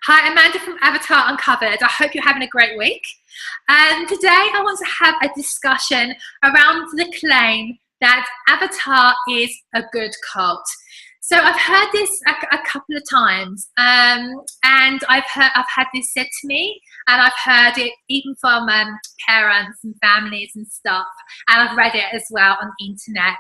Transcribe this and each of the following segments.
Hi, Amanda from Avatar Uncovered. I hope you're having a great week. And today I want to have a discussion around the claim that Avatar is a good cult. So I've heard this a couple of times, and I've had this said to me, and I've heard it even from parents and families and stuff, and I've read it as well on the internet.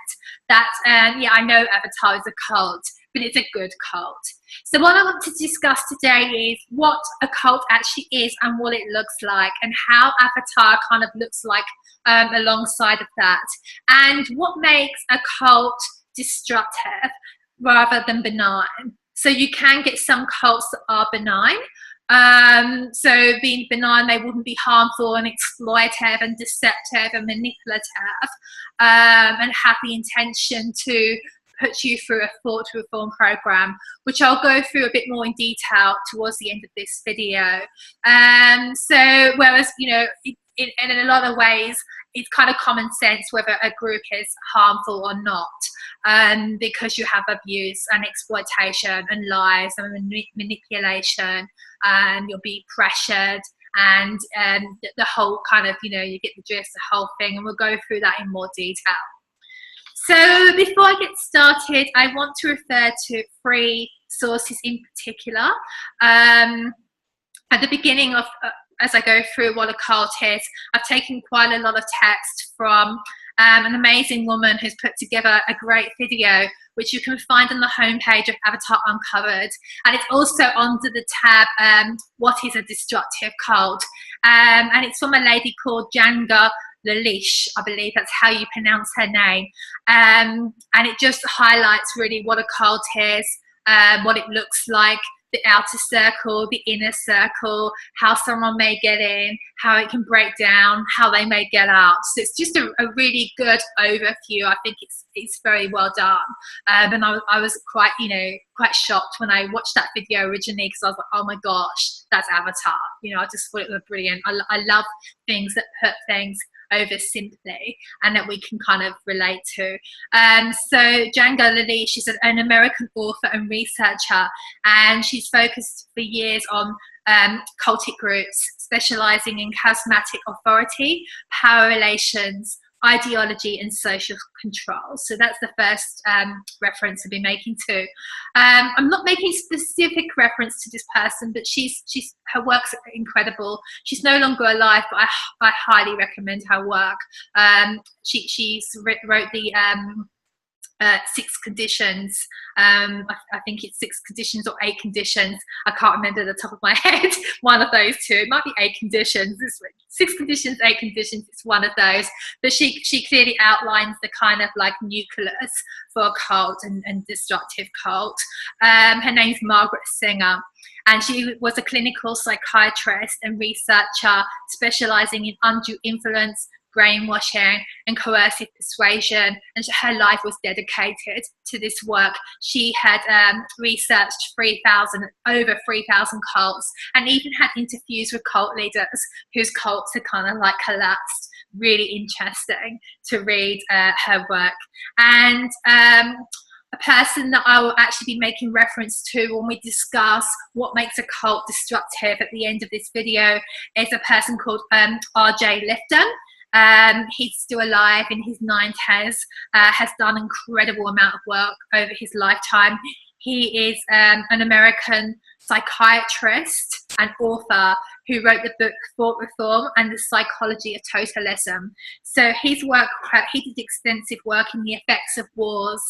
That yeah, I know Avatar is a cult, but it's a good cult. So what I want to discuss today is what a cult actually is and what it looks like, and how Avatar kind of looks like alongside of that, and what makes a cult destructive rather than benign. So you can get some cults that are benign. So being benign, they wouldn't be harmful and exploitive and deceptive and manipulative, and have the intention to put you through a thought reform program, which I'll go through a bit more in detail towards the end of this video. So whereas, you know, in a lot of ways, it's kind of common sense whether a group is harmful or not, because you have abuse and exploitation and lies and manipulation, and you'll be pressured, and the whole kind of, you know, you get the gist, the whole thing, and we'll go through that in more detail. So before I get started, I want to refer to 3 sources in particular. At the beginning of as I go through what a cult is, I've taken quite a lot of text from an amazing woman who's put together a great video, which you can find on the homepage of Avatar Uncovered. And it's also under the tab, What is a Destructive Cult? And it's from a lady called Janja Lalich, I believe that's how you pronounce her name. And it just highlights really what a cult is, what it looks like, the outer circle, the inner circle, how someone may get in, how it can break down, how they may get out. So it's just a really good overview. I think it's very well done. And I was quite shocked when I watched that video originally, because I was like, oh my gosh, that's Avatar. You know, I just thought it was brilliant. I love things that put things over simply and that we can kind of relate to. So Janja Lalich, she's an American author and researcher, and she's focused for years on cultic groups, specializing in charismatic authority, power relations, ideology, and social control. So that's the first reference I'll be making to. I'm not making specific reference to this person, but her work's incredible. She's no longer alive, but I highly recommend her work. She's wrote the 6 conditions. I think it's 6 conditions or 8 conditions. I can't remember the top of my head. One of those 2. It might be 8 conditions. 6 conditions, 8 conditions. It's one of those. But she clearly outlines the kind of like nucleus for a cult and destructive cult. Her name's Margaret Singer, and she was a clinical psychiatrist and researcher specializing in undue influence, brainwashing, and coercive persuasion, and her life was dedicated to this work. She had researched over 3,000 cults, and even had interviews with cult leaders whose cults had kind of like collapsed. Really interesting to read her work. And a person that I will actually be making reference to when we discuss what makes a cult destructive at the end of this video is a person called R.J Lifton. He's still alive in his 90s, has done an incredible amount of work over his lifetime. He is an American psychiatrist and author who wrote the book Thought Reform and the Psychology of Totalism. So his work, he did extensive work in the effects of wars,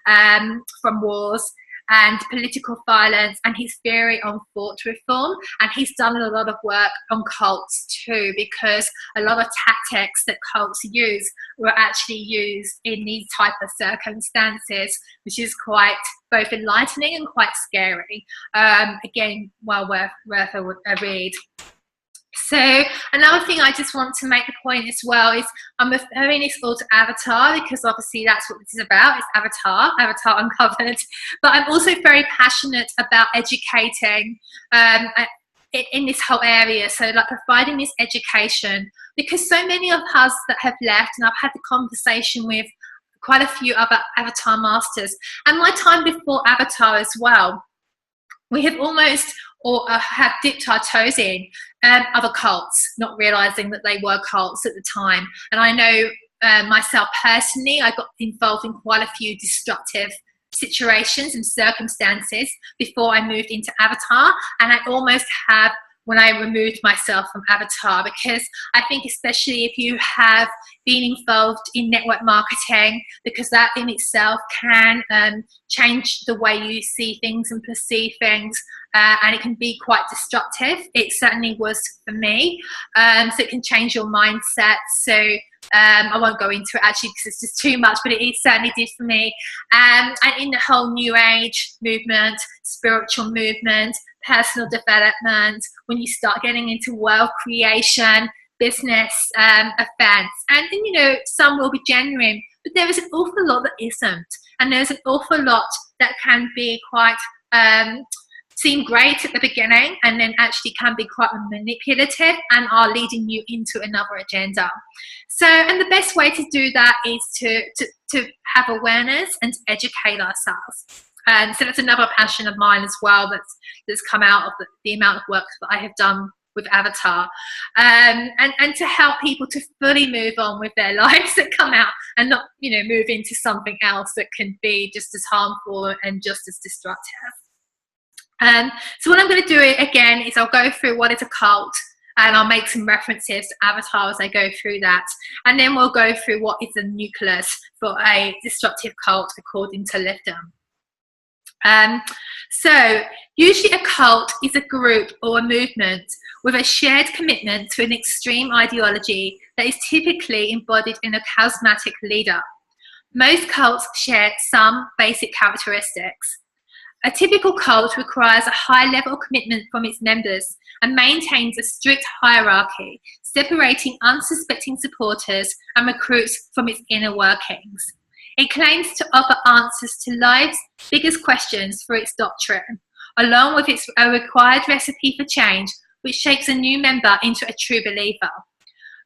from wars and political violence, and his theory on thought reform. And he's done a lot of work on cults too, because a lot of tactics that cults use were actually used in these type of circumstances, which is quite both enlightening and quite scary. Again, well worth a read. So another thing I just want to make the point as well is I'm referring this all to Avatar, because obviously that's what this is about. It's Avatar Uncovered. But I'm also very passionate about educating in this whole area. So like providing this education, because so many of us that have left, and I've had the conversation with quite a few other Avatar masters, and my time before Avatar as well, we have almost or have dipped our toes in other cults, not realizing that they were cults at the time. And I know myself personally, I got involved in quite a few destructive situations and circumstances before I moved into Avatar, and I almost have when I removed myself from Avatar, because I think especially if you have been involved in network marketing, because that in itself can change the way you see things and perceive things, and it can be quite destructive. It certainly was for me. So it can change your mindset. So I won't go into it actually because it's just too much, but it certainly did for me. And in the whole New Age movement, spiritual movement, personal development, when you start getting into wealth creation, business events, and you know, some will be genuine, but there is an awful lot that isn't, and there's an awful lot that can be quite seem great at the beginning and then actually can be quite manipulative and are leading you into another agenda. So, and the best way to do that is to have awareness and to educate ourselves. And so that's another passion of mine as well that's come out of the amount of work that I have done with Avatar, and to help people to fully move on with their lives that come out and not, you know, move into something else that can be just as harmful and just as destructive. So what I'm going to do again is I'll go through what is a cult, and I'll make some references to Avatar as I go through that, and then we'll go through what is the nucleus for a destructive cult according to Lifton. So usually a cult is a group or a movement with a shared commitment to an extreme ideology that is typically embodied in a charismatic leader. Most cults share some basic characteristics. A typical cult requires a high level of commitment from its members and maintains a strict hierarchy, separating unsuspecting supporters and recruits from its inner workings. It claims to offer answers to life's biggest questions through its doctrine, along with a required recipe for change, which shapes a new member into a true believer.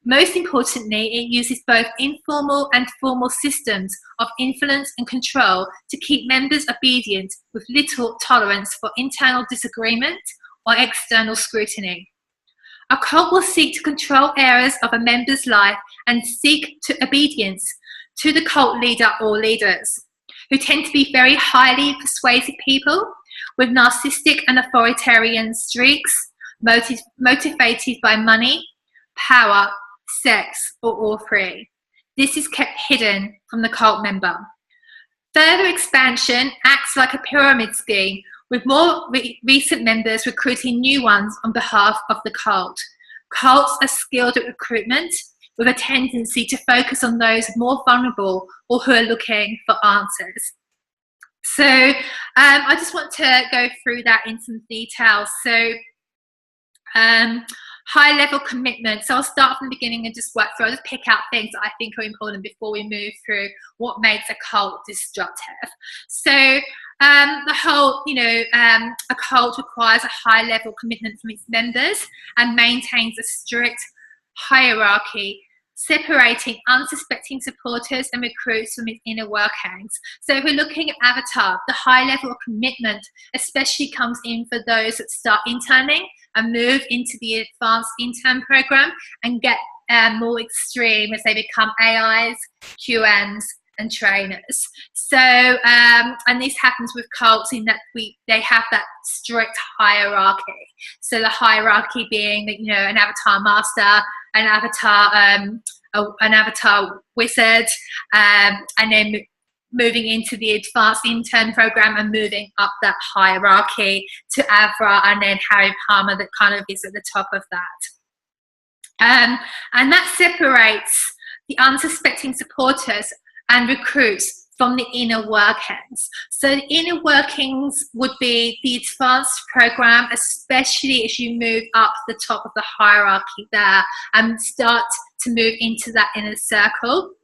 Most importantly, it uses both informal and formal systems of influence and control to keep members obedient with little tolerance for internal disagreement or external scrutiny. A cult will seek to control areas of a member's life and seek obedience to the cult leader or leaders, who tend to be very highly persuasive people with narcissistic and authoritarian streaks, motivated by money, power, sex, or all three. This is kept hidden from the cult member. Further expansion acts like a pyramid scheme, with more recent members recruiting new ones on behalf of the cult. Cults are skilled at recruitment, with a tendency to focus on those more vulnerable or who are looking for answers. So I just want to go through that in some detail. So high level commitment. So I'll start from the beginning and just work through. I'll just pick out things that I think are important before we move through what makes a cult destructive. So the whole, a cult requires a high level commitment from its members and maintains a strict hierarchy, separating unsuspecting supporters and recruits from its inner workings. So if we're looking at Avatar, the high level of commitment especially comes in for those that start interning and move into the advanced intern program and get more extreme as they become AIs, QMs, and trainers. So, and this happens with cults in that they have that strict hierarchy. So the hierarchy being that, an avatar master, an avatar wizard, and then moving into the advanced intern program and moving up that hierarchy to Avra, and then Harry Palmer that kind of is at the top of that. And that separates the unsuspecting supporters and recruits from the inner workings. So the inner workings would be the advanced program, especially as you move up the top of the hierarchy there and start to move into that inner circle.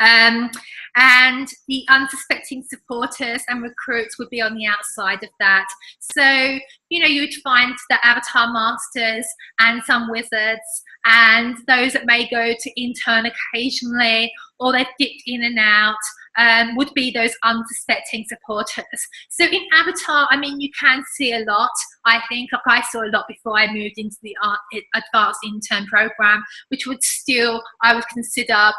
And the unsuspecting supporters and recruits would be on the outside of that. So, you'd find the avatar masters and some wizards and those that may go to intern occasionally, or they've dipped in and out, would be those unsuspecting supporters. So in Avatar, I mean, you can see a lot. I think, like, I saw a lot before I moved into the advanced intern program, which would still, I would consider,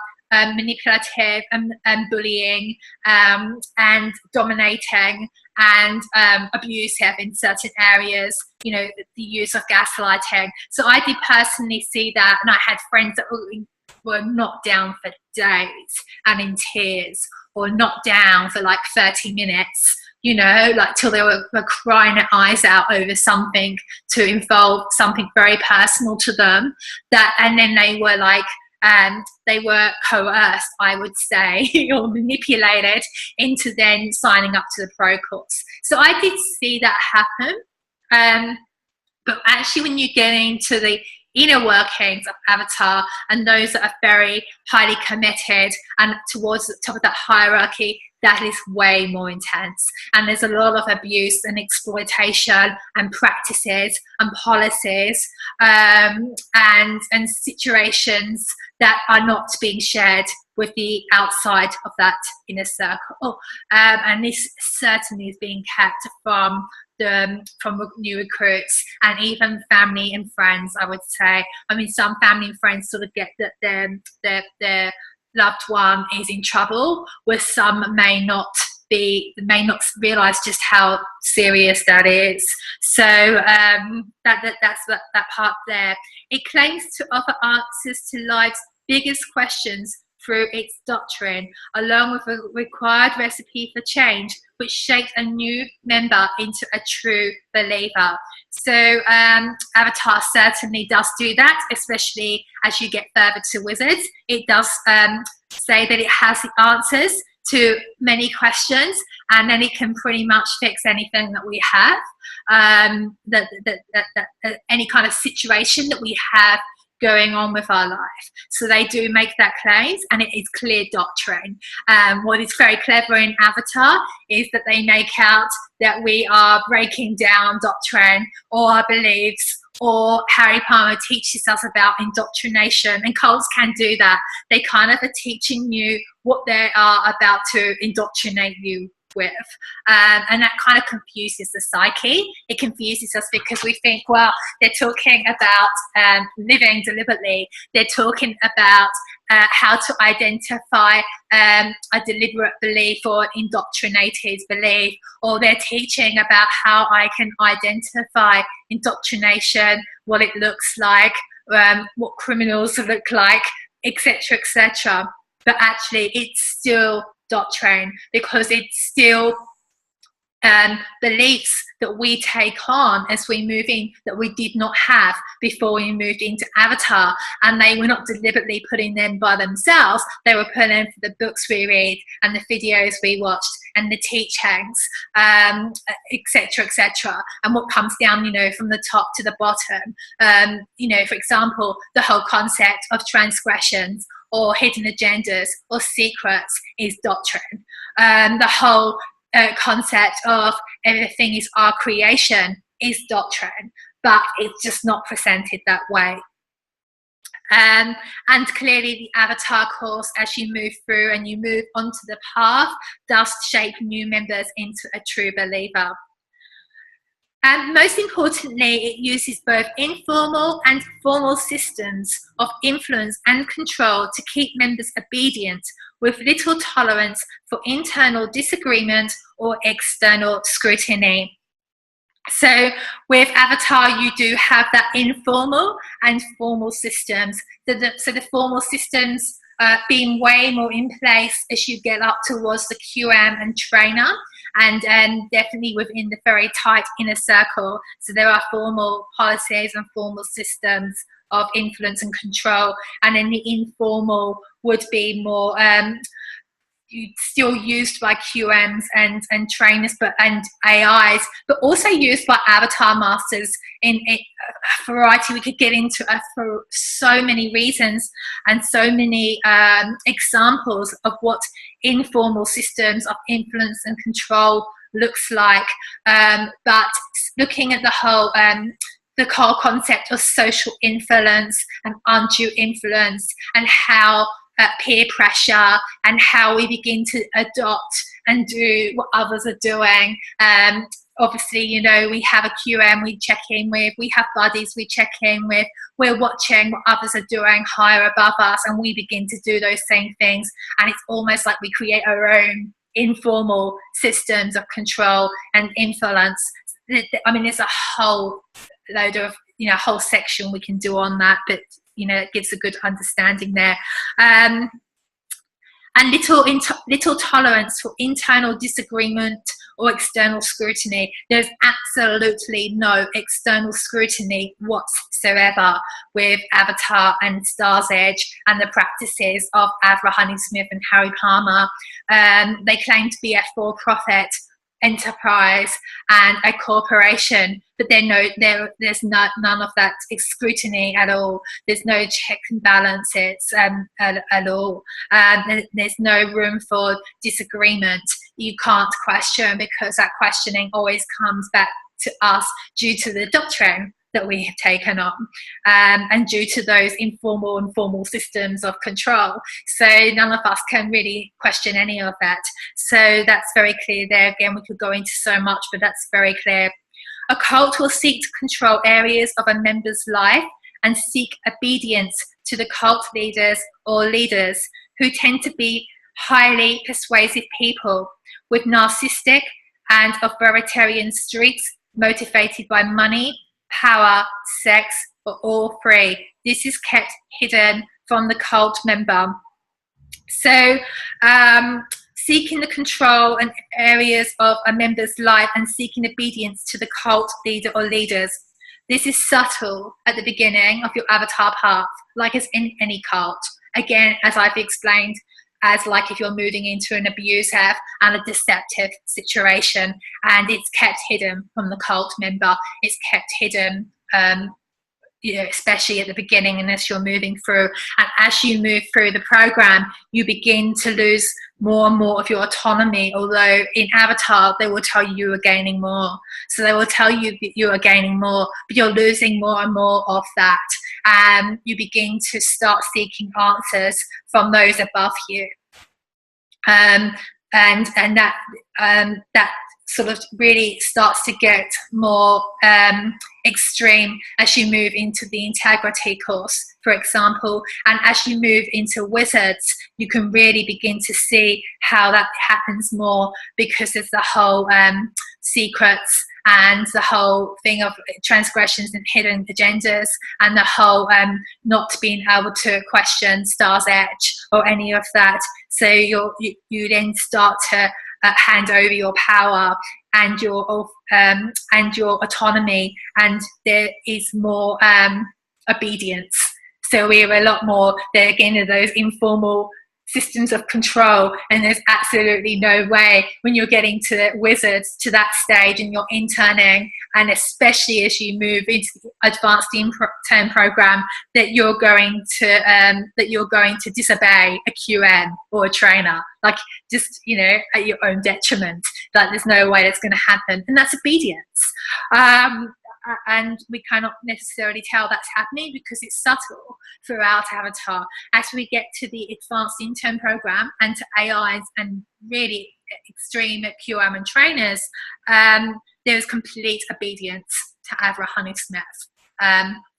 manipulative and bullying and dominating and abusive in certain areas, you know, the use of gaslighting. So I did personally see that, and I had friends that were knocked down for days and in tears, or knocked down for like 30 minutes, you know, like till they were crying their eyes out over something to involve something very personal to them. That, and then they were like, they were coerced, I would say, or manipulated into then signing up to the pro course. So I did see that happen. But actually, when you get into the inner workings of Avatar, and those that are very highly committed and towards the top of that hierarchy, that is way more intense. And there's a lot of abuse and exploitation and practices and policies and situations that are not being shared with the outside of that inner circle. And this certainly is being kept from new recruits and even family and friends, I would say. I mean, some family and friends sort of get that their loved one is in trouble, where some may not realize just how serious that is. So that's that part there. It claims to offer answers to life's biggest questions through its doctrine, along with a required recipe for change, which shapes a new member into a true believer. So Avatar certainly does do that, especially as you get further to Wizards. It does say that it has the answers to many questions, and then it can pretty much fix anything that we have, any kind of situation that we have going on with our life. So they do make that claims, and it is clear doctrine. What is very clever in Avatar is that they make out that we are breaking down doctrine or our beliefs, or Harry Palmer teaches us about indoctrination, and cults can do that. They kind of are teaching you what they are about to indoctrinate you with, and that kind of confuses the psyche. It confuses us because we think, well, they're talking about living deliberately. They're talking about how to identify a deliberate belief or indoctrinated belief, or they're teaching about how I can identify indoctrination, what it looks like, what criminals look like, etc., etc. But actually, it's still doctrine, because it's still beliefs that we take on as we move in that we did not have before we moved into Avatar, and they were not deliberately putting them by themselves. They were put in for the books we read and the videos we watched and the teachings, etc., etc. And what comes down, you know, from the top to the bottom. You know, for example, the whole concept of transgressions or hidden agendas or secrets is doctrine. The whole concept of everything is our creation is doctrine, but it's just not presented that way. And clearly the Avatar course, as you move through and you move onto the path, does shape new members into a true believer. And most importantly, it uses both informal and formal systems of influence and control to keep members obedient, with little tolerance for internal disagreement or external scrutiny. So with Avatar, you do have that informal and formal systems. So the formal systems being way more in place as you get up towards the QM and trainer, and definitely within the very tight inner circle. So there are formal policies and formal systems of influence and control, and then the informal would be more still used by QMs and trainers, and AIs, but also used by avatar masters in a variety. We could get into for so many reasons and so many examples of what informal systems of influence and control looks like. But looking at the whole concept of social influence and undue influence, and how peer pressure and how we begin to adopt and do what others are doing. Obviously, you know, we have a QM we check in with, we have buddies we check in with, we're watching what others are doing higher above us, and we begin to do those same things, and it's almost like we create our own informal systems of control and influence. I mean, there's a whole load of, you know, a whole section we can do on that, but, you know, it gives a good understanding there. And little tolerance for internal disagreement or external scrutiny. There's absolutely no external scrutiny whatsoever with Avatar and Star's Edge and the practices of Avra Honey-Smith and Harry Palmer. They claim to be a for-profit enterprise and a corporation, but there's none of that scrutiny at all. There's no check and balances at all. There's no room for disagreement. You can't question, because that questioning always comes back to us due to the doctrine that we have taken on, and due to those informal and formal systems of control. So none of us can really question any of that. So that's very clear there. Again, we could go into so much, but that's very clear. A cult will seek to control areas of a member's life and seek obedience to the cult leaders or leaders, who tend to be highly persuasive people with narcissistic and authoritarian streaks, motivated by money, power, sex, or all three. This is kept hidden from the cult member. So seeking the control and areas of a member's life and seeking obedience to the cult leader or leaders. This is subtle at the beginning of your avatar path, like as in any cult. Again, as I've explained, as like if you're moving into an abusive and a deceptive situation, and it's kept hidden from the cult member. It's kept hidden, you know, especially at the beginning, and as you're moving through. And as you move through the program, you begin to lose more and more of your autonomy. Although in Avatar, they will tell you are gaining more. So they will tell you that you are gaining more, but you're losing more and more of that. And you begin to start seeking answers from those above you. And that sort of really starts to get more extreme as you move into the integrity course, for example. And as you move into wizards, you can really begin to see how that happens more, because there's the whole secrets and the whole thing of transgressions and hidden agendas, and the whole not being able to question Star's Edge or any of that. So you then start to hand over your power and your autonomy, and there is more obedience. So we have a lot more there again of those informal systems of control, and there's absolutely no way when you're getting to wizards to that stage and you're interning, and especially as you move into the advanced intern program, that you're going to disobey a QM or a trainer, like just, you know, at your own detriment. Like there's no way that's going to happen, and that's obedience. And we cannot necessarily tell that's happening because it's subtle throughout Avatar. As we get to the advanced intern program and to AIs and really extreme QM and trainers, there's complete obedience to Avra Honey-Smith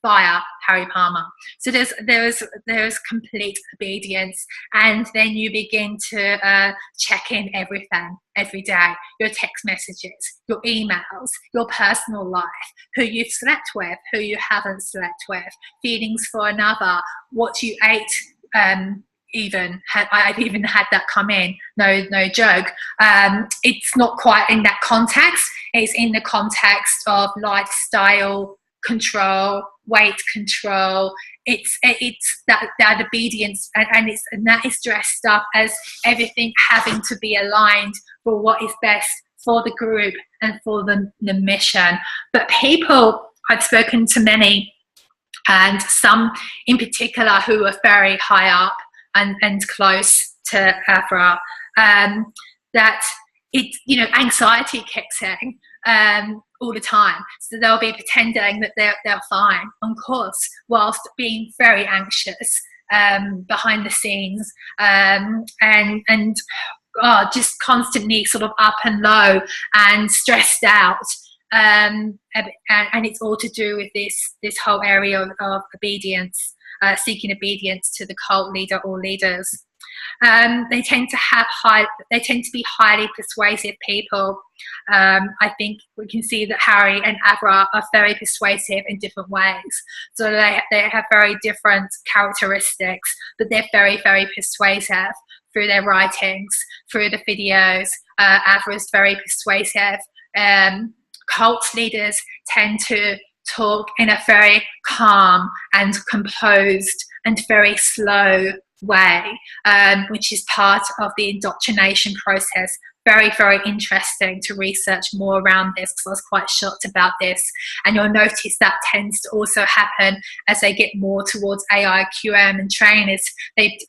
via Harry Palmer. So there's complete obedience, and then you begin to check in everything every day: your text messages, your emails, your personal life, who you've slept with, who you haven't slept with, feelings for another, what you ate. I've even had that come in. No joke. It's not quite in that context. It's in the context of lifestyle control, weight control. It's that obedience, and that is dressed up as everything having to be aligned for what is best for the group and for the mission. But people, I've spoken to many, and some in particular who are very high up and close to Avra, that it's, you know, anxiety kicks in all the time. So they'll be pretending that they're fine on course whilst being very anxious. behind the scenes, and just constantly sort of up and low and stressed out. And it's all to do with this whole area of obedience, seeking obedience to the cult leader or leaders. They tend to be highly persuasive people. I think we can see that Harry and Avra are very persuasive in different ways. So they have very different characteristics, but they're very, very persuasive through their writings, through the videos. Avra is very persuasive. Cult leaders tend to talk in a very calm and composed and very slow way, which is part of the indoctrination process. Very, very interesting to research more around this, because I was quite shocked about this. And you'll notice that tends to also happen as they get more towards AI, QM and trainers. They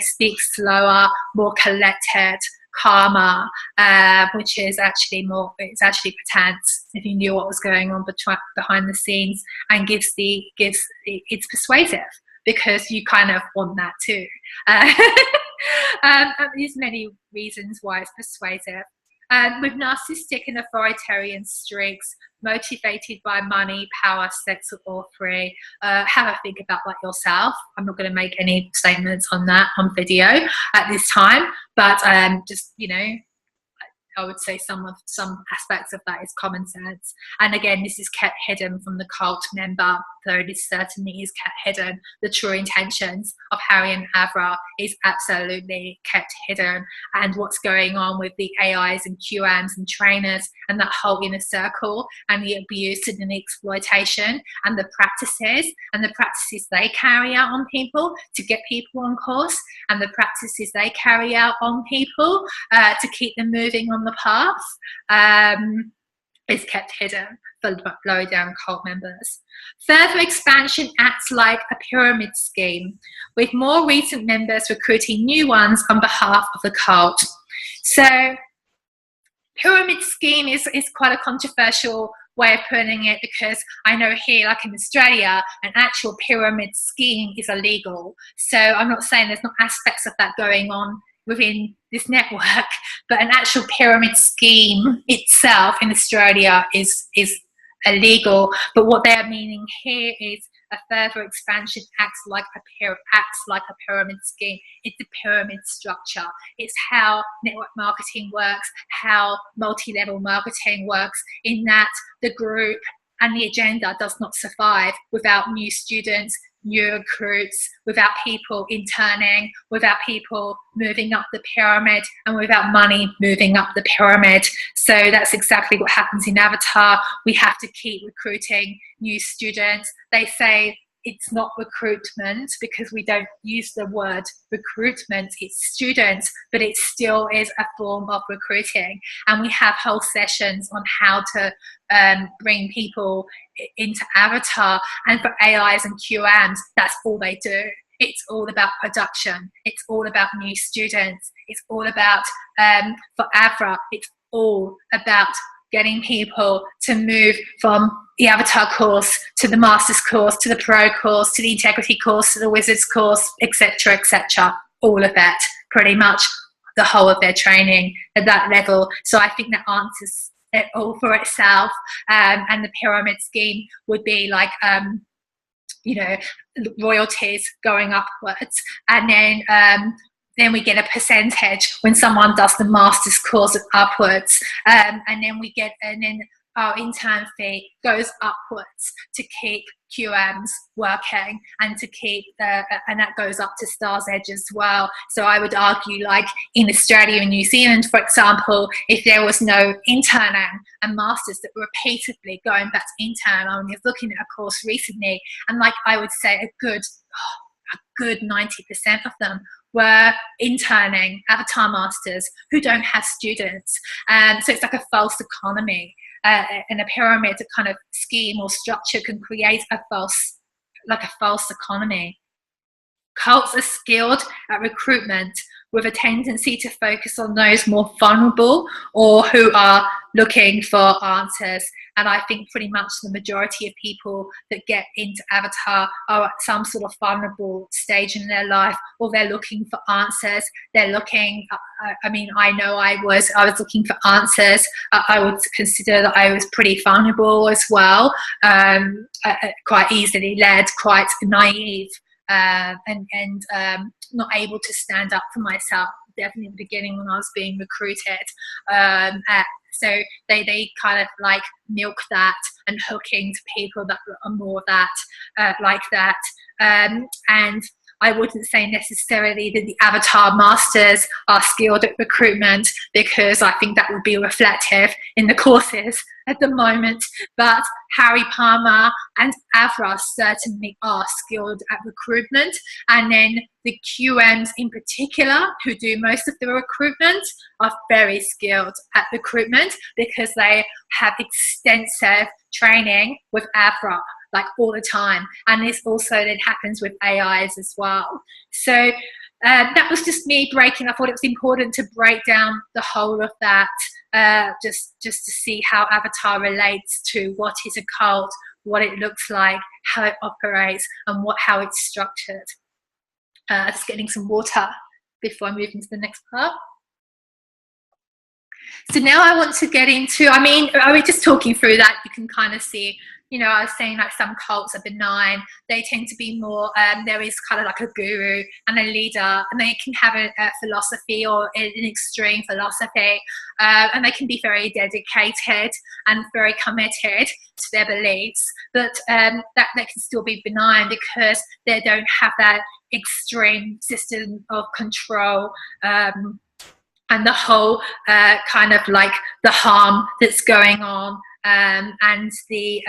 speak slower, more collected, calmer, which is actually pretense, if you knew what was going on behind the scenes, and it's persuasive, because you kind of want that too. There's many reasons why it's persuasive. With narcissistic and authoritarian streaks, motivated by money, power, sex, or free. Have a think about that yourself. I'm not going to make any statements on that on video at this time, but just, I would say some aspects of that is common sense. And again, this is kept hidden from the cult member, though this certainly is kept hidden. The true intentions of Harry and Avra is absolutely kept hidden. And what's going on with the AIs and QMs and trainers and that whole inner circle, and the abuse and the exploitation and the practices they carry out on people to get people on course, and the practices they carry out on people to keep them moving on the path, is kept hidden for low down cult members. Further expansion acts like a pyramid scheme, with more recent members recruiting new ones on behalf of the cult. So pyramid scheme is quite a controversial way of putting it, because I know here, like in Australia, an actual pyramid scheme is illegal. So I'm not saying there's not aspects of that going on within this network, but an actual pyramid scheme itself in Australia is illegal. But what they're meaning here is a further expansion acts like a pyramid scheme. It's a pyramid structure. It's how network marketing works, how multi-level marketing works, in that the group and the agenda does not survive without new students, new recruits, without people interning, without people moving up the pyramid, and without money moving up the pyramid. So that's exactly what happens in Avatar. We have to keep recruiting new students. They say it's not recruitment because we don't use the word recruitment, it's students, but it still is a form of recruiting. And we have whole sessions on how to bring people into Avatar. And for AIs and QMs, that's all they do. It's all about production. It's all about new students. It's all about, for Avra, it's all about getting people to move from the Avatar course to the Master's course, to the Pro course, to the Integrity course, to the Wizards course, etc., etc. All of that, pretty much the whole of their training at that level. So I think that answers it all for itself. And the pyramid scheme would be like, royalties going upwards, and then we get a percentage when someone does the master's course upwards, and then our intern fee goes upwards to keep QMs working, and to keep and that goes up to Star's Edge as well. So I would argue, like in Australia and New Zealand, for example, if there was no interning and masters that were repeatedly going back to intern, I was looking at a course recently, and like I would say a good 90% of them were interning Avatar masters who don't have students. So it's like a false economy. And a pyramid kind of scheme or structure can create a false economy. Cults are skilled at recruitment, with a tendency to focus on those more vulnerable or who are looking for answers. And I think pretty much the majority of people that get into Avatar are at some sort of vulnerable stage in their life, or they're looking for answers. They're looking, I mean, I know I was looking for answers. I would consider that I was pretty vulnerable as well, quite easily led, quite naive, and not able to stand up for myself. Definitely in the beginning when I was being recruited. So they kind of like milk that and hooking to people that are more that, like that. And I wouldn't say necessarily that the Avatar masters are skilled at recruitment, because I think that would be reflective in the courses at the moment. But Harry Palmer and Avra certainly are skilled at recruitment. And then the QMs in particular, who do most of the recruitment, are very skilled at recruitment, because they have extensive training with Avra, like all the time. And this also then happens with AIs as well. So that was just me breaking. I thought it was important to break down the whole of that, just to see how Avatar relates to what is a cult, what it looks like, how it operates, and how it's structured. Just getting some water before I move into the next part. So now I want to get into, I mean, I was just talking through that, you can kind of see, you know, I was saying like some cults are benign. They tend to be more, there is kind of like a guru and a leader, and they can have a philosophy, or an extreme philosophy, and they can be very dedicated and very committed to their beliefs. But that can still be benign, because they don't have that extreme system of control, and the whole kind of like the harm that's going on, and the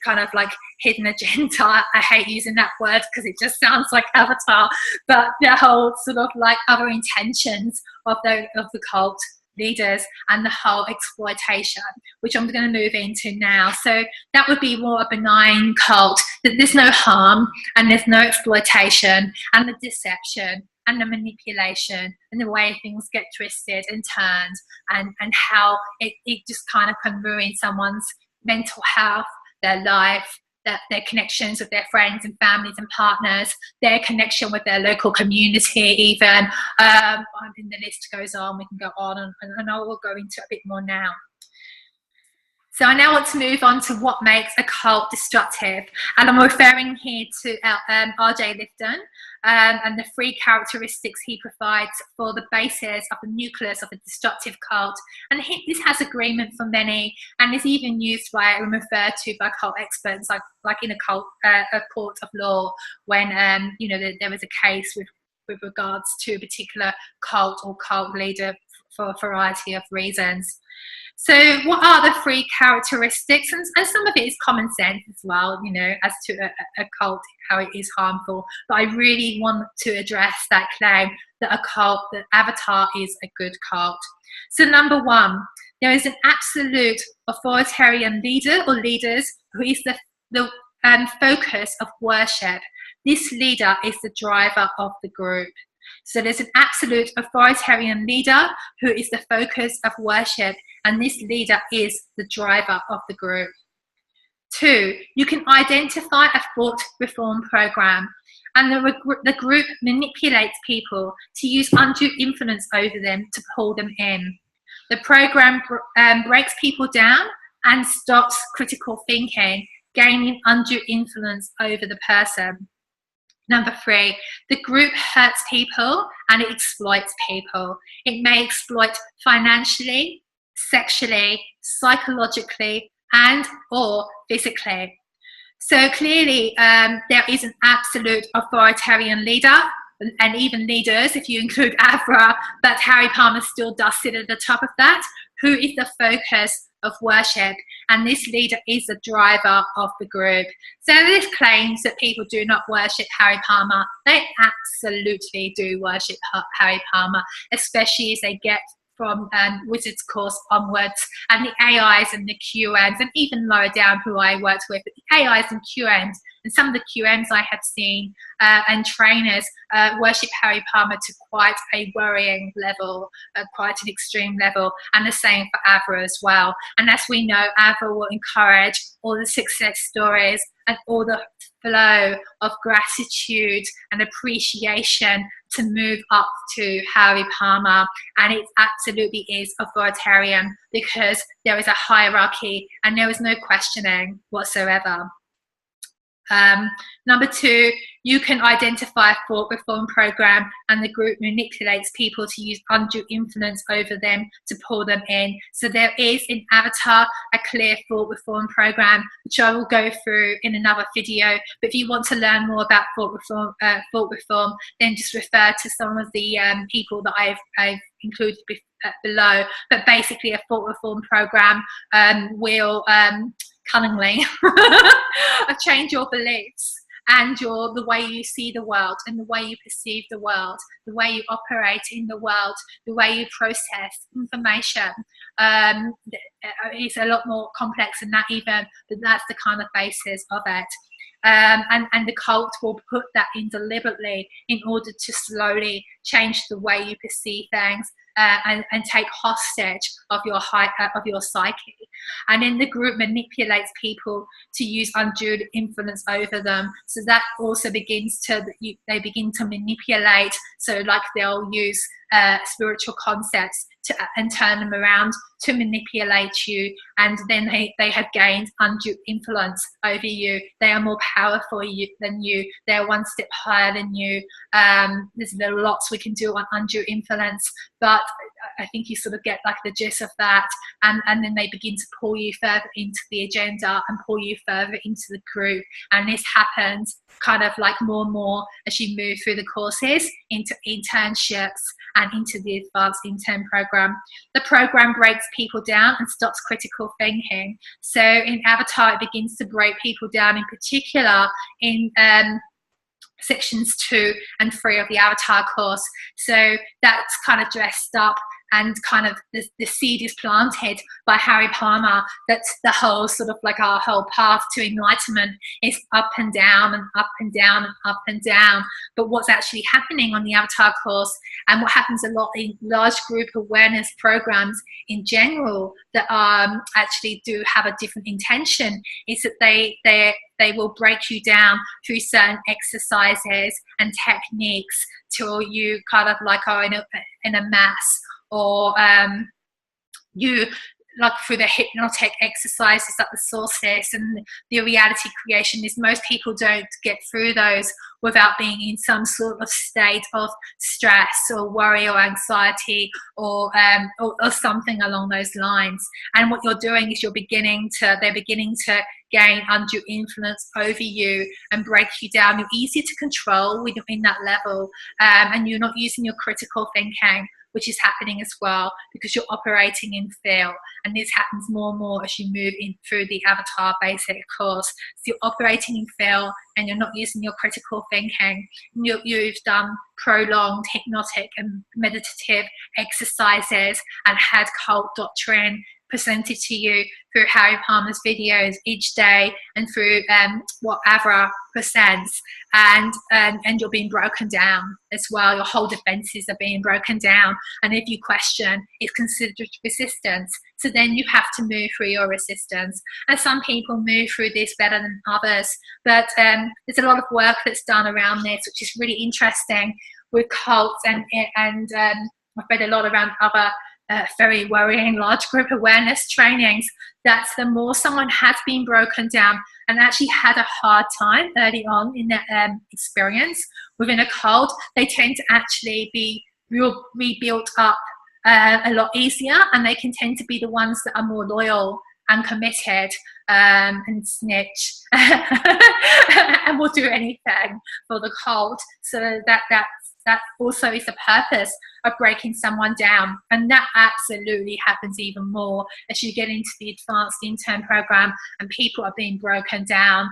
kind of like hidden agenda. I hate using that word because it just sounds like Avatar, but the whole sort of like other intentions of the cult leaders, and the whole exploitation, which I'm going to move into now. So that would be more a benign cult, that there's no harm and there's no exploitation, and the deception and the manipulation and the way things get twisted and turned, and how it just kind of can ruin someone's mental health, their life, their connections with their friends and families and partners, their connection with their local community even. And the list goes on, we can go on, and I will go into a bit more now. So I now want to move on to what makes a cult destructive, and I'm referring here to R.J Lifton, and the 3 characteristics he provides for the basis of the nucleus of a destructive cult. And this has agreement for many, and is even used by and referred to by cult experts, like in a court of law, when you know there was a case with regards to a particular cult or cult leader for a variety of reasons. So what are the 3 characteristics? And some of it is common sense as well, you know, as to a cult, how it is harmful. But I really want to address that claim that that Avatar is a good cult. So number 1, there is an absolute authoritarian leader or leaders who is the focus of worship. This leader is the driver of the group. So there's an absolute authoritarian leader who is the focus of worship, and this leader is the driver of the group. 2, you can identify a thought reform program, and the group manipulates people to use undue influence over them to pull them in. The program breaks people down and stops critical thinking, gaining undue influence over the person. Number 3, the group hurts people and it exploits people. It may exploit financially, sexually, psychologically, and or physically. So clearly there is an absolute authoritarian leader, and even leaders, if you include Avra, but Harry Palmer still does sit at the top of that, who is the focus of worship, and this leader is the driver of the group. So this claims that people do not worship Harry Palmer. They absolutely do worship Harry Palmer, especially as they get from Wizard's course onwards, and the AIs and the QMs, and even lower down who I worked with, but the AIs and QMs And some of the QMs I had seen and trainers worship Harry Palmer to quite a worrying level, quite an extreme level, and the same for Avra as well. And as we know, Avra will encourage all the success stories and all the flow of gratitude and appreciation to move up to Harry Palmer. And it absolutely is authoritarian, because there is a hierarchy and there is no questioning whatsoever. Number 2, you can identify a thought reform program, and the group manipulates people to use undue influence over them to pull them in. So there is in Avatar a clear thought reform program, which I will go through in another video. But if you want to learn more about thought reform, then just refer to some of the people that I've included below. But basically, a thought reform program will cunningly change your beliefs and the way you see the world and the way you perceive the world, the way you operate in the world, the way you process information. It's a lot more complex than that even, but that's the kind of basis of it. And the cult will put that in deliberately in order to slowly change the way you perceive things and take hostage of your psyche. And then the group manipulates people to use undue influence over them. So that also begins to, they begin to manipulate. So like they'll use spiritual concepts and turn them around to manipulate you, and then they have gained undue influence over you. They are more powerful than you. They're one step higher than you. There's lots we can do on undue influence, but I think you sort of get like the gist of that, and then they begin to pull you further into the agenda and pull you further into the group. And this happens kind of like more and more as you move through the courses into internships and into the advanced intern program. The program breaks people down and stops critical thinking. So in Avatar, it begins to break people down, in particular in sections 2 and 3 of the Avatar course. So that's kind of dressed up, and kind of the seed is planted by Harry Palmer that the whole sort of like our whole path to enlightenment is up and down and up and down and up and down. But what's actually happening on the Avatar course, and what happens a lot in large group awareness programs in general that actually do have a different intention, is that they will break you down through certain exercises and techniques till you kind of like are in a mass, or you like through the hypnotic exercises like the sources and the reality creation. Is most people don't get through those without being in some sort of state of stress or worry or anxiety or something along those lines. And what you're doing is they're beginning to gain undue influence over you and break you down. You're easier to control when you're in that level, and you're not using your critical thinking, which is happening as well because you're operating in fear. And this happens more and more as you move in through the Avatar basic course. So you're operating in fear and you're not using your critical thinking. You've done prolonged hypnotic and meditative exercises and had cult doctrine presented to you through Harry Palmer's videos each day and through what Avra presents, and you're being broken down as well. Your whole defenses are being broken down, and if you question, it's considered resistance. So then you have to move through your resistance. And some people move through this better than others, but there's a lot of work that's done around this, which is really interesting with cults, and I've read a lot around other very worrying large group awareness trainings, that the more someone has been broken down and actually had a hard time early on in their experience within a cult, they tend to actually be rebuilt up a lot easier, and they can tend to be the ones that are more loyal and committed and snitch and will do anything for the cult. So that also is the purpose of breaking someone down. And that absolutely happens even more as you get into the advanced intern program and people are being broken down,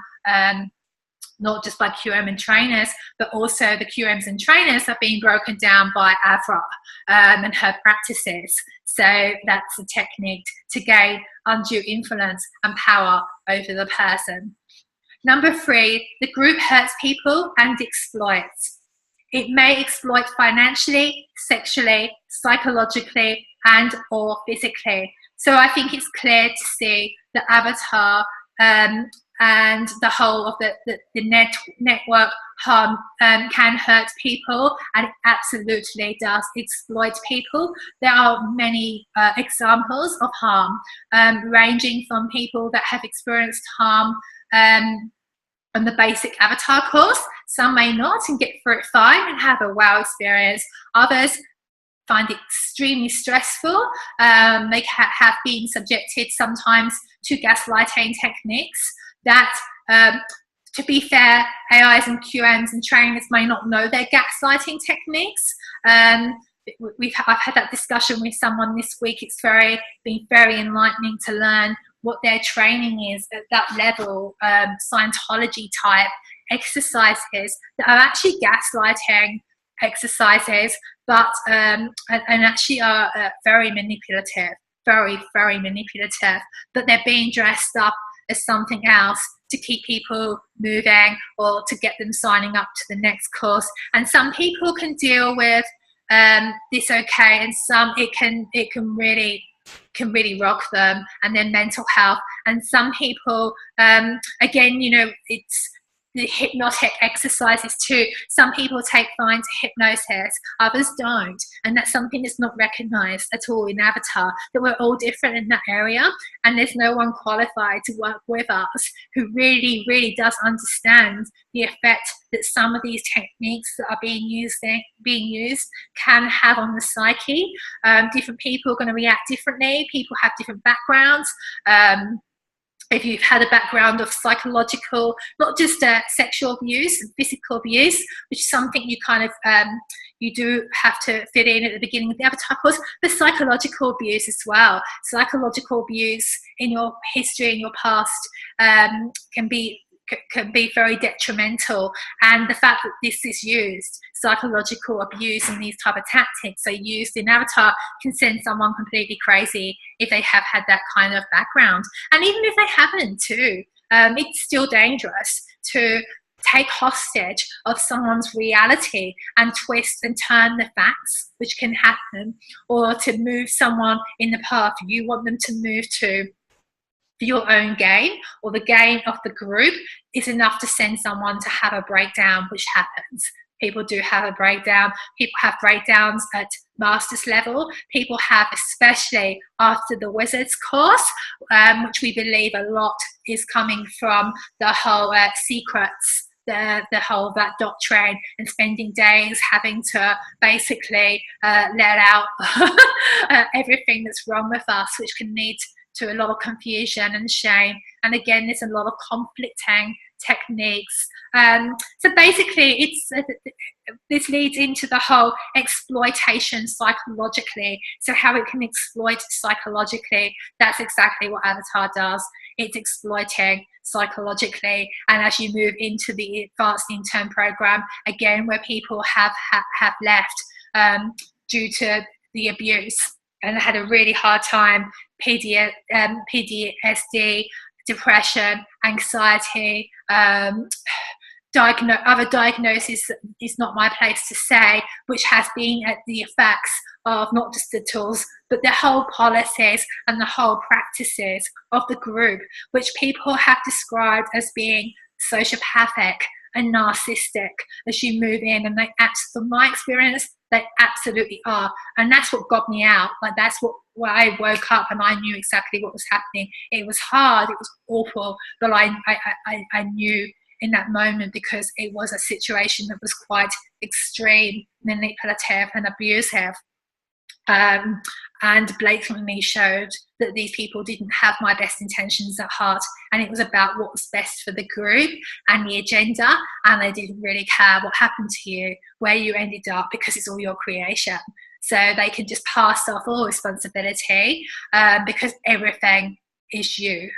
not just by QM and trainers, but also the QMs and trainers are being broken down by Avra and her practices. So that's a technique to gain undue influence and power over the person. Number 3, the group hurts people and exploits. It may exploit financially, sexually, psychologically, and or physically. So I think it's clear to see the avatar and the whole of the network harm can hurt people, and it absolutely does exploit people. There are many examples of harm, ranging from people that have experienced harm on the basic avatar course. Some may not and get through it fine and have a wow experience. Others find it extremely stressful. They have been subjected sometimes to gaslighting techniques that, to be fair, AIs and QMs and trainers may not know their gaslighting techniques. I've had that discussion with someone this week. It's been very enlightening to learn what their training is at that level, Scientology type exercises that are actually gaslighting exercises, but and actually are very manipulative, very manipulative, but they're being dressed up as something else to keep people moving or to get them signing up to the next course. And some people can deal with this okay, and some it can really rock them and their mental health. And some people, again, you know, it's the hypnotic exercises too. Some people take fine to hypnosis, others don't, and that's something that's not recognized at all in Avatar, that we're all different in that area, and there's no one qualified to work with us who really does understand the effect that some of these techniques that are being used can have on the psyche. Different people are going to react differently. People have different backgrounds. If you've had a background of psychological, not just sexual abuse and physical abuse, which is something you kind of, you do have to fit in at the beginning of the Avatar course, but psychological abuse as well. Psychological abuse in your history, in your past, can be very detrimental. And the fact that this is used, psychological abuse and these type of tactics are used in Avatar, can send someone completely crazy if they have had that kind of background. And even if they haven't too, it's still dangerous to take hostage of someone's reality and twist and turn the facts, which can happen, or to move someone in the path you want them to move to for your own gain or the gain of the group, is enough to send someone to have a breakdown, which happens. People do have a breakdown. People have breakdowns at master's level. People have, especially after the wizards course, which we believe a lot is coming from the whole secrets, the whole that doctrine, and spending days having to basically let out everything that's wrong with us, which can lead to a lot of confusion and shame. And again, there's a lot of conflicting techniques. So basically, this leads into the whole exploitation psychologically. So how it can exploit psychologically, that's exactly what Avatar does. It's exploiting psychologically. And as you move into the advanced intern program, again, where people have left due to the abuse and had a really hard time, PTSD, depression, anxiety, other diagnoses is not my place to say, which has been at the effects of not just the tools, but the whole policies and the whole practices of the group, which people have described as being sociopathic and narcissistic as you move in. And they, from my experience, they absolutely are. And that's what got me out. Like, that's where I woke up and I knew exactly what was happening. It was hard, it was awful, but I knew in that moment, because it was a situation that was quite extreme, manipulative and abusive, and blatantly showed that these people didn't have my best intentions at heart, and it was about what was best for the group and the agenda, and they didn't really care what happened to you, where you ended up, because it's all your creation. So they can just pass off all responsibility, because everything is you,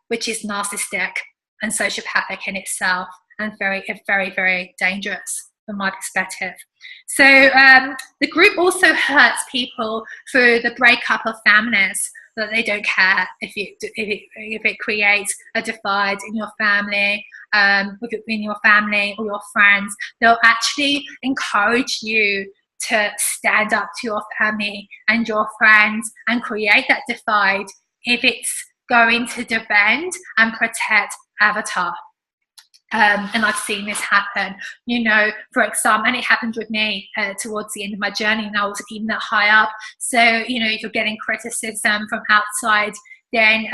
which is narcissistic and sociopathic in itself, and very dangerous. from my perspective. So the group also hurts people through the breakup of families, that they don't care if it creates a divide in your family, in your family or your friends. They'll actually encourage you to stand up to your family and your friends and create that divide if it's going to defend and protect Avatar. And I've seen this happen, you know, for example, and it happened with me towards the end of my journey, and I wasn't even that high up. So, you know, if you're getting criticism from outside, then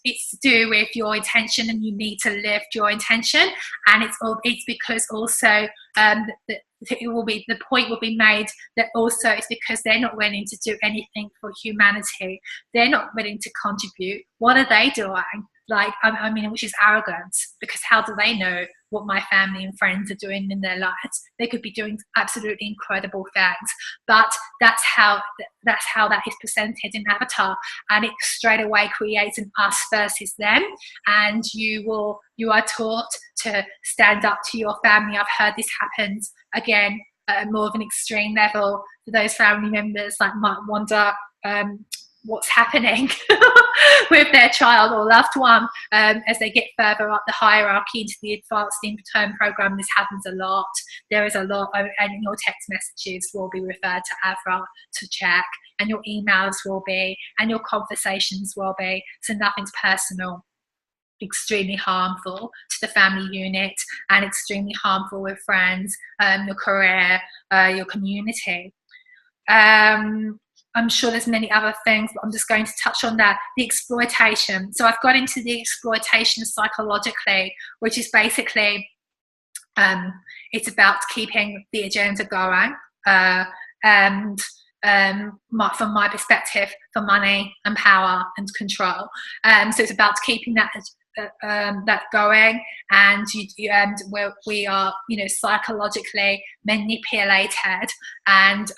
it's to do with your intention, and you need to lift your intention. And it's because also the point will be made that also it's because they're not willing to do anything for humanity. They're not willing to contribute. What are they doing? Like, I mean, which is arrogance, because how do they know what my family and friends are doing in their lives? They could be doing absolutely incredible things, but that's how that is presented in Avatar, and it straight away creates an us versus them, and you are taught to stand up to your family. I've heard this happens again at more of an extreme level for those family members like might wonder what's happening with their child or loved one as they get further up the hierarchy into the advanced intern program. This happens a lot. There is a lot, and your text messages will be referred to Avra to check, and your emails will be, and your conversations will be, so nothing's personal. Extremely harmful to the family unit, and extremely harmful with friends, your career, your community. I'm sure there's many other things, but I'm just going to touch on that. The exploitation. So I've got into the exploitation psychologically, which is basically, it's about keeping the agenda going, and from my perspective, for money and power and control. So it's about keeping that going, and we are, you know, psychologically manipulated, and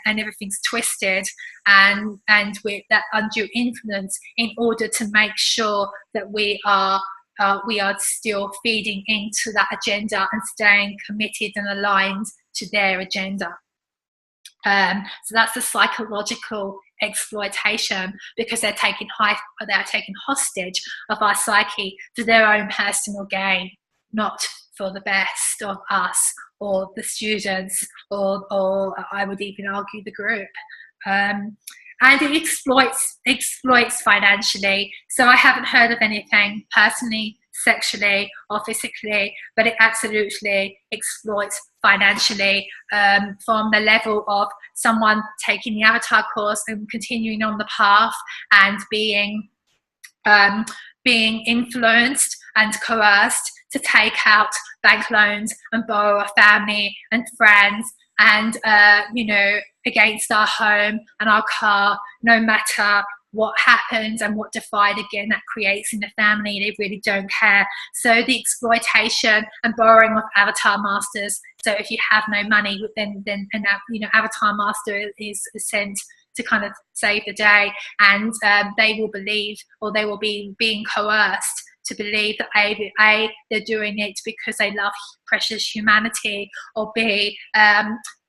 everything's twisted, and with that undue influence, in order to make sure that we are still feeding into that agenda and staying committed and aligned to their agenda. So that's the psychological exploitation, because they're taking hostage of our psyche for their own personal gain, not for the best of us or the students, or I would even argue the group. And it exploits financially. So I haven't heard of anything personally, sexually or physically, but it absolutely exploits financially, from the level of someone taking the Avatar course and continuing on the path and being influenced and coerced to take out bank loans and borrow a family and friends, and you know, against our home and our car, no matter what happens and what divide again that creates in the family. They really don't care. So the exploitation and borrowing of Avatar masters. So if you have no money, then you know, Avatar master is sent to kind of save the day, and they will believe, or they will be being coerced to believe that A, they're doing it because they love precious humanity, or B,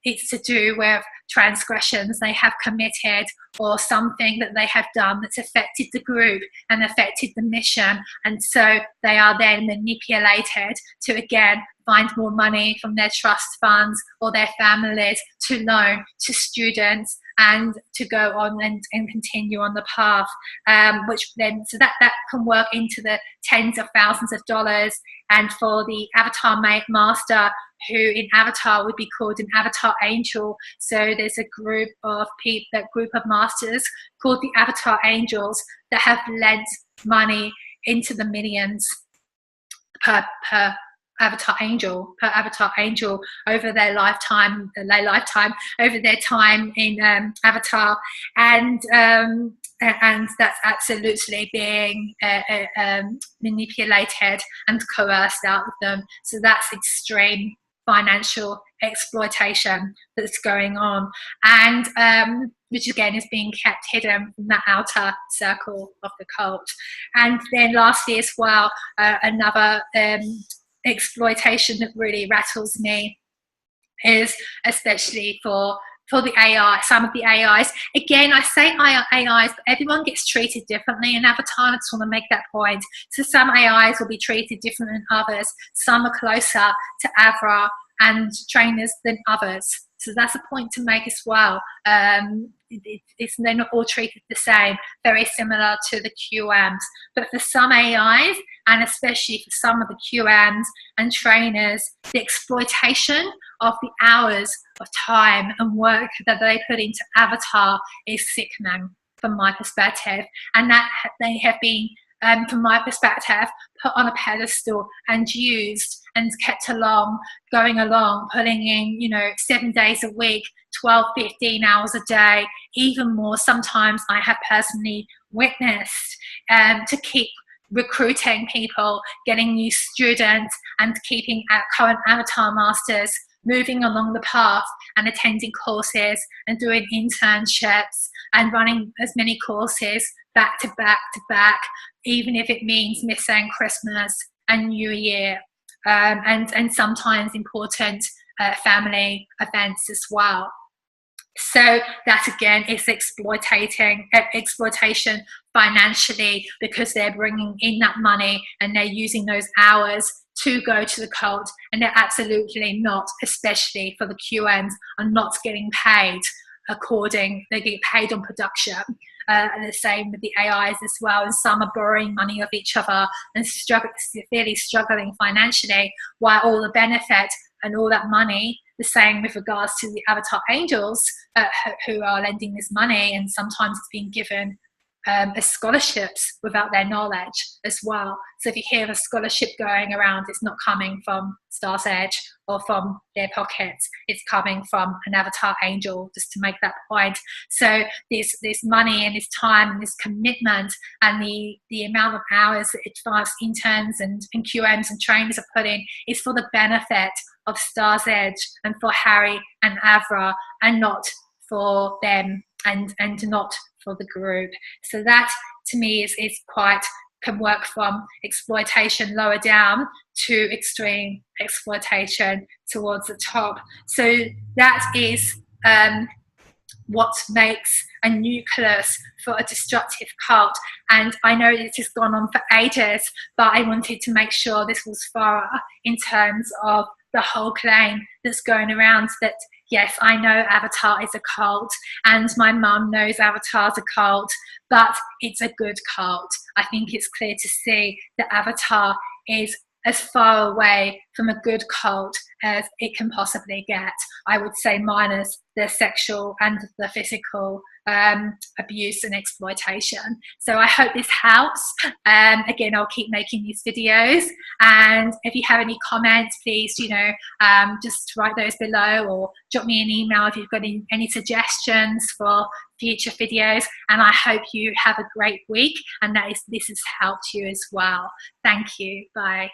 it's to do with transgressions they have committed, or something that they have done that's affected the group and affected the mission, and so they are then manipulated to again find more money from their trust funds or their families to loan to students and to go on and continue on the path, which then, so that can work into the tens of thousands of dollars. And for the Avatar master, who in Avatar would be called an Avatar angel, so there's a group of people, that group of masters called the Avatar angels, that have lent money into the millions per Avatar angel over their lifetime, over their time in Avatar, and that's absolutely being manipulated and coerced out of them. So that's extreme financial exploitation that's going on, and which again is being kept hidden from that outer circle of the cult. And then lastly as well, another exploitation that really rattles me is especially for the AI, some of the AIs. Again, I say AIs, but everyone gets treated differently in Avatar. I just want to make that point. So some AIs will be treated different than others. Some are closer to Avra and trainers than others. So that's a point to make as well. They're not all treated the same, very similar to the QMs. But for some AIs, and especially for some of the QMs and trainers, the exploitation of the hours of time and work that they put into Avatar is sickening from my perspective. And that they have been, from my perspective, put on a pedestal and used and kept along, going along, putting in, 7 days a week, 12, 15 hours a day, even more. Sometimes I have personally witnessed to keep recruiting people, getting new students, and keeping current Avatar masters moving along the path and attending courses and doing internships and running as many courses back to back to back, even if it means missing Christmas and New Year, and sometimes important family events as well. So that again is exploitation financially, because they're bringing in that money and they're using those hours to go to the cult, and they're absolutely not, especially for the QMs, are not getting paid they get paid on production. And the same with the AIs as well, and some are borrowing money of each other and severely struggling financially, while all the benefit and all that money, the same with regards to the Avatar angels who are lending this money, and sometimes it's being given as scholarships without their knowledge as well. So if you hear of a scholarship going around, it's not coming from Star's Edge or from their pockets, it's coming from an Avatar angel, just to make that point. So this money and this time and this commitment and the amount of hours that advanced interns and QMs and trainers are put in is for the benefit of Star's Edge and for Harry and Avra, and not for them and not for the group. So that to me can work from exploitation lower down to extreme exploitation towards the top. So that is what makes a nucleus for a destructive cult. And I know this has gone on for ages, but I wanted to make sure this was thorough in terms of the whole claim that's going around that, yes, I know Avatar is a cult, and my mum knows Avatar's a cult, but it's a good cult. I think it's clear to see that Avatar is as far away from a good cult as it can possibly get. I would say minus the sexual and the physical abuse and exploitation. So I hope this helps. Again, I'll keep making these videos, and if you have any comments, please, just write those below, or drop me an email if you've got any suggestions for future videos. And I hope you have a great week, and this has helped you as well. Thank you. Bye.